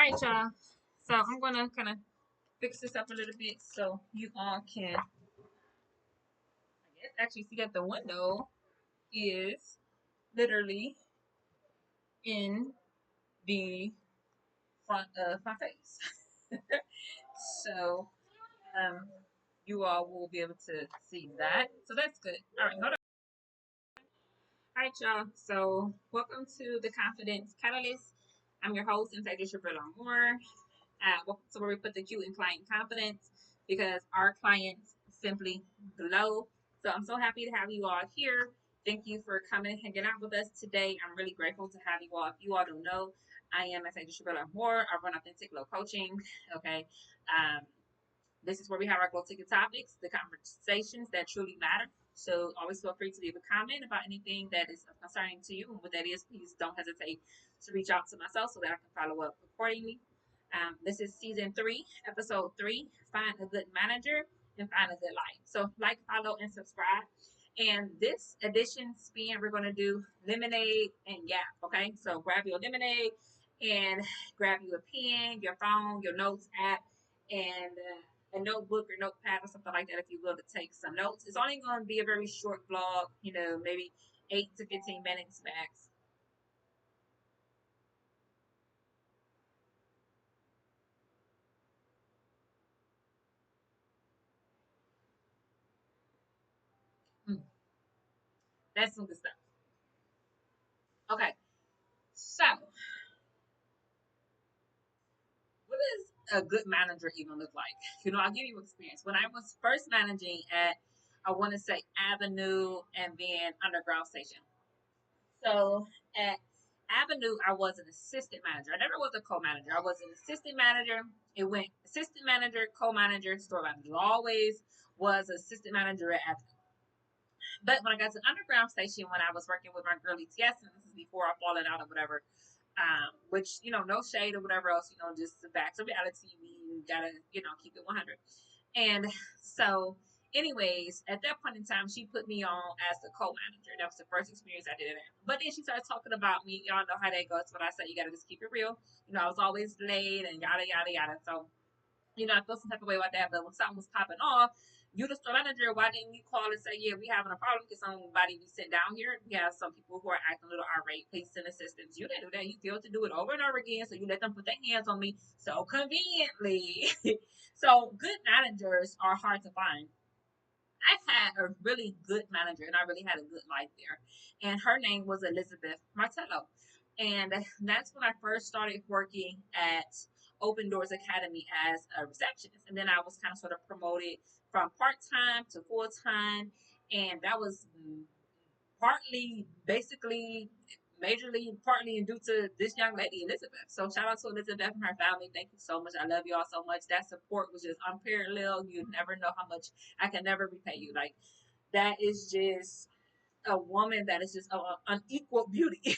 All right, y'all. So I'm gonna kind of fix this up a little bit so you all can, I guess, actually see that the window is literally in the front of my face. so um, you all will be able to see that. So that's good. All right, hold on. All right, y'all. So welcome to the Confidence Catalyst. I'm your host, Integra Shabella Moore. Welcome to where we put the Q in client confidence because our clients simply glow. So I'm so happy to have you all here. Thank you for coming and hanging out with us today. I'm really grateful to have you all. If you all don't know, I am Integra Shabella Moore. I run Authentic Glow Coaching. Okay. Um, this is where we have our glow ticket topics, the conversations that truly matter. So always feel free to leave a comment about anything that is concerning to you. And what that is, please don't hesitate to reach out to myself so that I can follow up accordingly. This is season 3, episode 3, Find a Good Manager and Find a Good Life. So like, follow, and subscribe. And this edition spin, we're going to do lemonade and gap. Okay, so grab your lemonade and grab you a pen, your phone, your notes app, and a notebook or notepad or something like that if you will to take some notes. It's only going to be a very short vlog, maybe 8 to 15 minutes max. Mm, that's some good stuff. Okay, so what does a good manager even look like? I'll give you experience. When I was first managing at, I want to say Avenue and then Underground Station. So at Avenue, I was an assistant manager. I never was a co-manager. I was an assistant manager. It went assistant manager, co-manager, store manager. Always was assistant manager at Avenue. But when I got to Underground Station, when I was working with my girl ETS, and this is before I fallen out or whatever, which, no shade or whatever else, just the facts of reality. We gotta, keep it 100. And so, anyways, at that point in time, she put me on as the co-manager. That was the first experience I did it. But then she started talking about me. Y'all know how that goes. When I say you gotta just keep it real. I was always late and yada yada yada. So I feel some type of way about that. But when something was popping off, you the store manager, why didn't you call and say, yeah, we having a problem? Can somebody be sent down here? We have some people who are acting a little irate. Please send assistance. You didn't do that. You failed to do it over and over again. So you let them put their hands on me so conveniently. So good managers are hard to find. I've had a really good manager and I really had a good life there. And her name was Elizabeth Martello. And that's when I first started working at Open Doors Academy as a receptionist. And then I was kind of sort of promoted from part time to full time. And that was partly, basically, majorly, partly due to this young lady, Elizabeth. So shout out to Elizabeth and her family. Thank you so much. I love y'all so much. That support was just unparalleled. You never know how much I can never repay you. Like, that is just a woman that is just unequal beauty.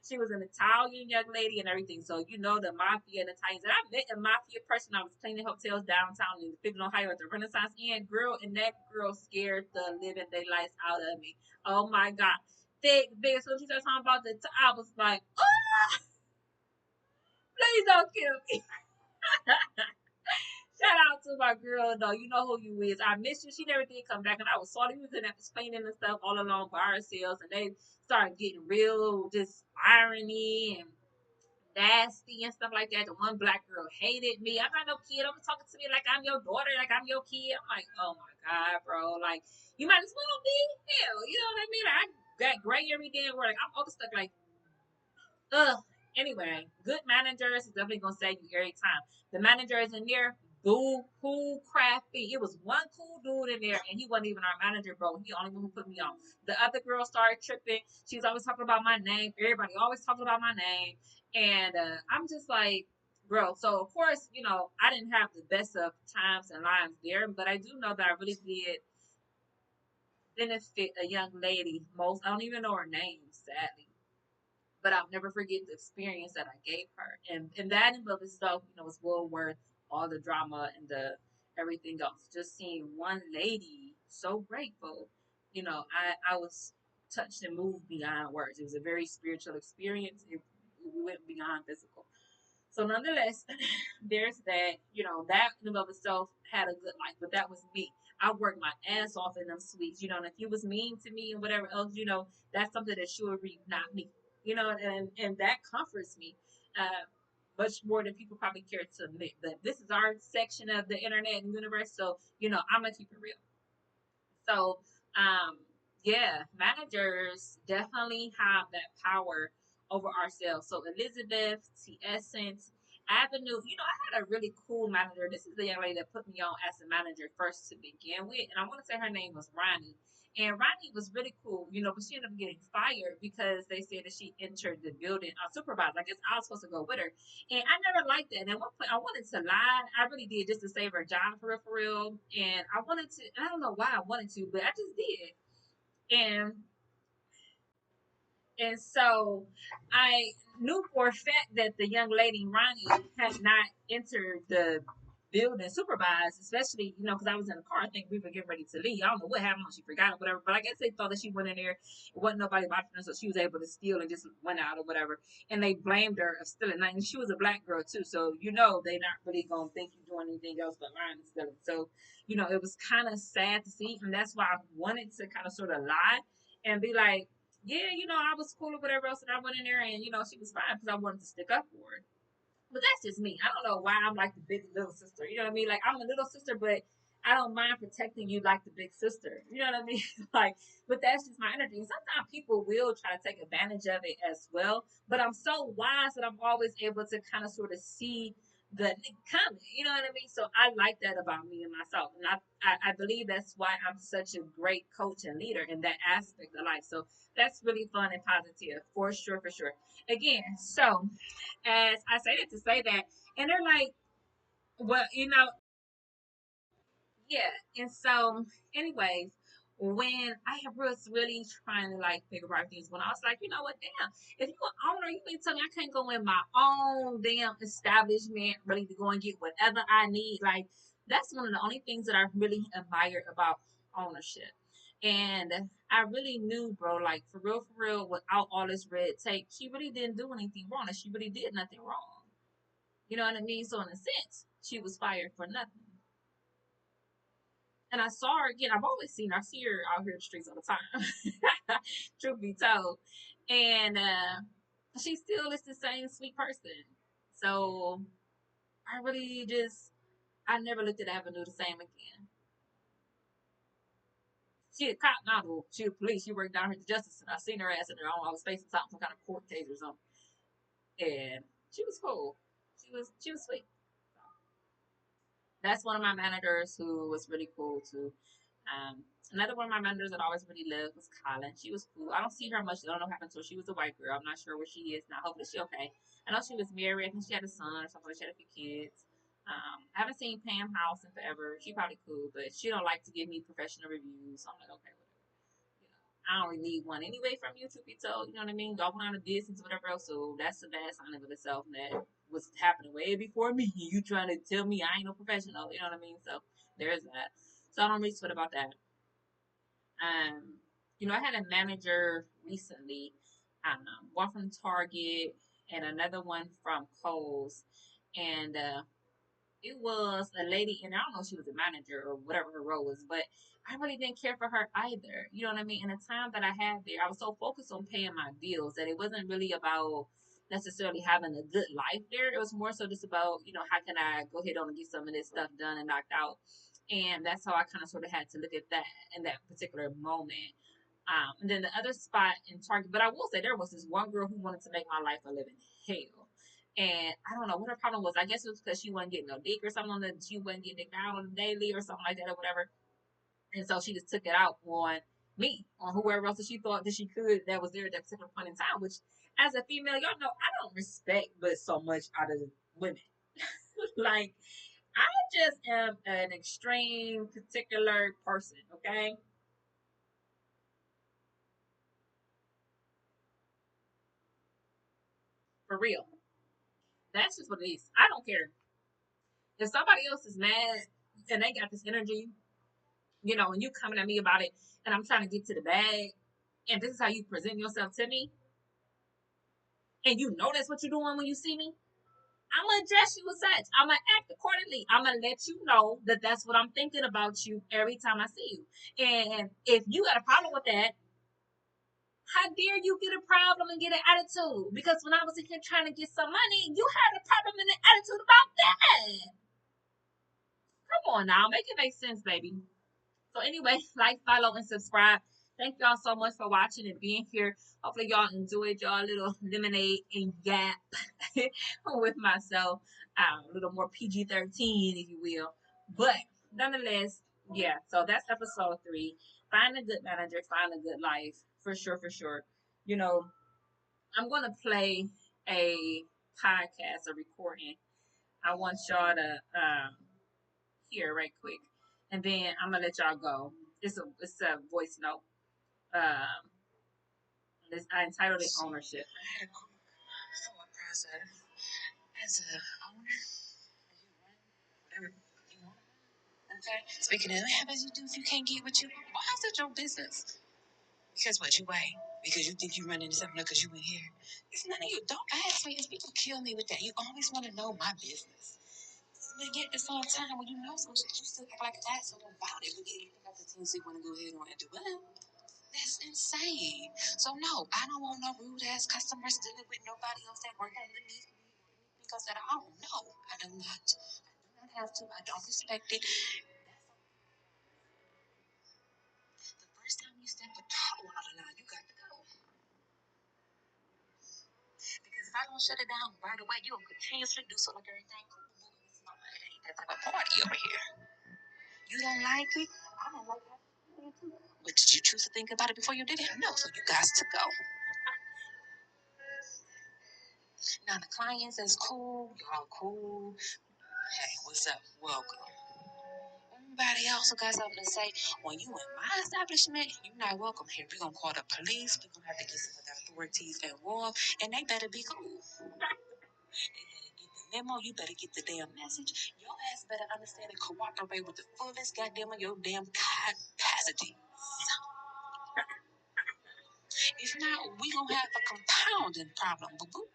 She was an Italian young lady and everything. So, the mafia and Italians. And I met a mafia person. I was cleaning hotels downtown in Cleveland, Ohio at the Renaissance Inn. Girl, and that girl scared the living daylights out of me. Oh my God. Thick, big. So she started talking about I was like, oh, please don't kill me. Shout out to my girl, though. You know who you is. I miss you. She never did come back, and I was sorry. We was in that cleaning and stuff all along by ourselves, and they started getting real, just irony and nasty and stuff like that. The one black girl hated me. I'm not no kid. I'm talking to me like I'm your daughter, like I'm your kid. I'm like, oh my God, bro. Like, you might as well be. Hell, you know what I mean? I got gray every day. Where like I'm overstuck. Like, ugh. Anyway, good managers is definitely gonna save you every time. The manager is in there, boo, cool, crafty. It was one cool dude in there, and he wasn't even our manager, bro. He the only one who put me on. The other girl started tripping. She was always talking about my name. Everybody always talking about my name, and I'm just like, bro. So of course, I didn't have the best of times and lives there, but I do know that I really did benefit a young lady. Most I don't even know her name, sadly, but I'll never forget the experience that I gave her. And that in of itself, was well worth all the drama and the everything else. Just seeing one lady so grateful, I was touched and moved beyond words. It was a very spiritual experience. It went beyond physical. So nonetheless, there's that, that in and of itself had a good life, but that was me. I worked my ass off in them suites, and if you was mean to me and whatever else, that's something that should be not me, and that comforts me, much more than people probably care to admit. But this is our section of the internet and universe, so I'm gonna keep it real. So, um, yeah, managers definitely have that power over ourselves. So, Elizabeth, T. Essence, Avenue, I had a really cool manager. This is the young lady that put me on as a manager first to begin with. And I want to say her name was Ronnie. And Ronnie was really cool, but she ended up getting fired because they said that she entered the building unsupervised. I guess I was supposed to go with her. And I never liked that. And at one point, I wanted to lie. I really did, just to save her job for real, for real. And I wanted to. I don't know why I wanted to, but I just did. And so I knew for a fact that the young lady Ronnie had not entered the building supervised, especially, because I was in the car. I think we were getting ready to leave. I don't know what happened. She forgot or whatever. But I guess they thought that she went in there. It wasn't nobody watching her, so she was able to steal and just went out or whatever. And they blamed her of stealing. And she was a black girl too, so they're not really gonna think you're doing anything else but lying and stealing. So it was kind of sad to see, and that's why I wanted to kind of sort of lie and be like, yeah, I was cool or whatever else, and I went in there, and she was fine because I wanted to stick up for her. But that's just me. I don't know why I'm like the big little sister. You know what I mean? Like, I'm a little sister, but I don't mind protecting you like the big sister. You know what I mean? Like, but that's just my energy. And sometimes people will try to take advantage of it as well. But I'm so wise that I'm always able to kind of sort of see the coming. You know what I mean? So I like that about me and myself. And I believe that's why I'm such a great coach and leader in that aspect of life. So that's really fun and positive for sure, for sure. Again, so as I say that to say that, and they're like, well, yeah. And so, anyways, when I was really trying to like figure out things, when I was like, you know what, damn, if you an owner, you mean tell me I can't go in my own damn establishment, ready to go and get whatever I need. Like, that's one of the only things that I really admire about ownership. And I really knew, bro, like for real, without all this red tape, she really didn't do anything wrong, and she really did nothing wrong. You know what I mean? So in a sense, she was fired for nothing. And I saw her again. I've always seen her. I see her out here in the streets all the time. Truth be told. And she still is the same sweet person. So I really just I never looked at Avenue the same again. She a cop now though. She a police. She worked down here at the justice and I seen her ass in there. I was facing some kind of court case or something. And she was cool. She was sweet. That's one of my managers who was really cool too. Another one of my managers that I always really loved was Colin. She was cool. I don't see her much. I don't know what happened to her. She was a white girl. I'm not sure where she is now. Hopefully she okay. I know she was married. I think she had a son or something. She had a few kids. I haven't seen Pam House in forever. She probably cool, but she don't like to give me professional reviews. So I'm like, okay, whatever. I don't really need one anyway from you, to be told. You know what I mean? Y'all went out of business, whatever else. So that's a bad sign of itself. That was happening way before me. You trying to tell me I ain't no professional. You know what I mean? So there's that. So I don't really sweat about that. Um, I had a manager recently, one from Target and another one from Kohl's, and it was a lady, and I don't know if she was a manager or whatever her role was, but I really didn't care for her either. You know what I mean? In the time that I had there, I was so focused on paying my bills that it wasn't really about necessarily having a good life there. It was more so just about, how can I go ahead on and get some of this stuff done and knocked out. And that's how I kind of sort of had to look at that in that particular moment. And then the other spot in Target, but I will say there was this one girl who wanted to make my life a living hell. And I don't know what her problem was. I guess it was because she wasn't getting no dick or something that she wasn't getting it down on the daily or something like that or whatever. And so she just took it out on me, on whoever else that she thought that she could that was there at that particular point in time, which as a female, y'all know I don't respect but so much out of women. Like, I just am an extreme particular person, okay? For real. That's just what it is. I don't care. If somebody else is mad and they got this energy, and you coming at me about it, and I'm trying to get to the bag, and this is how you present yourself to me, and you know that's what you're doing when you see me, I'm gonna address you as such. I'm gonna act accordingly. I'm gonna let you know that that's what I'm thinking about you every time I see you. And if you got a problem with that, how dare you get a problem and get an attitude? Because when I was in here trying to get some money, you had a problem and an attitude about that. Come on now, make it make sense, baby. So anyway, like, follow, and subscribe. Thank y'all so much for watching and being here. Hopefully y'all enjoyed y'all little lemonade and gap with myself. A little more PG-13, if you will. But nonetheless, yeah. So that's episode 3. Find a good manager, find a good life. For sure, for sure. You know, I'm gonna play a podcast, a recording. I want y'all to hear right quick, and then I'm gonna let y'all go. It's a voice note. Um, I entitled it "Ownership." I had a thought process as a owner. You run whatever you want. Okay. Speaking of, what happens if you can't get what you? Why is it your business? Because what you weigh? Because you think you run into something because you in here. It's none of you. Don't ask me. If people kill me with that, you always want to know my business. But yet, at the same time, when you know some shit, you still act like an asshole about it. But yet, you think I continuously want to go ahead and do well. That's insane. So no, I don't want no rude ass customers dealing with nobody else that work underneath me because that I don't know. I do not. I do not have to. I don't respect it. The first time you step a toe out of line, you got to go. Because if I don't shut it down right away, you'll continuously do so like everything cool. It's not. It ain't that type of party over here. You don't like it? I don't like it. But did you choose to think about it before you did it? No, so you got to go. Now the clients is cool, y'all cool. Hey, what's up? Welcome. Everybody else who got something to say, when you in my establishment, you're not welcome here. We're gonna call the police, we're gonna have to get some of the authorities involved, and they better be cool. They better get the memo, you better get the damn message. Your ass better understand and cooperate with the fullest goddamn of your damn capacity. If not, we gonna have a compounding problem, boo boo.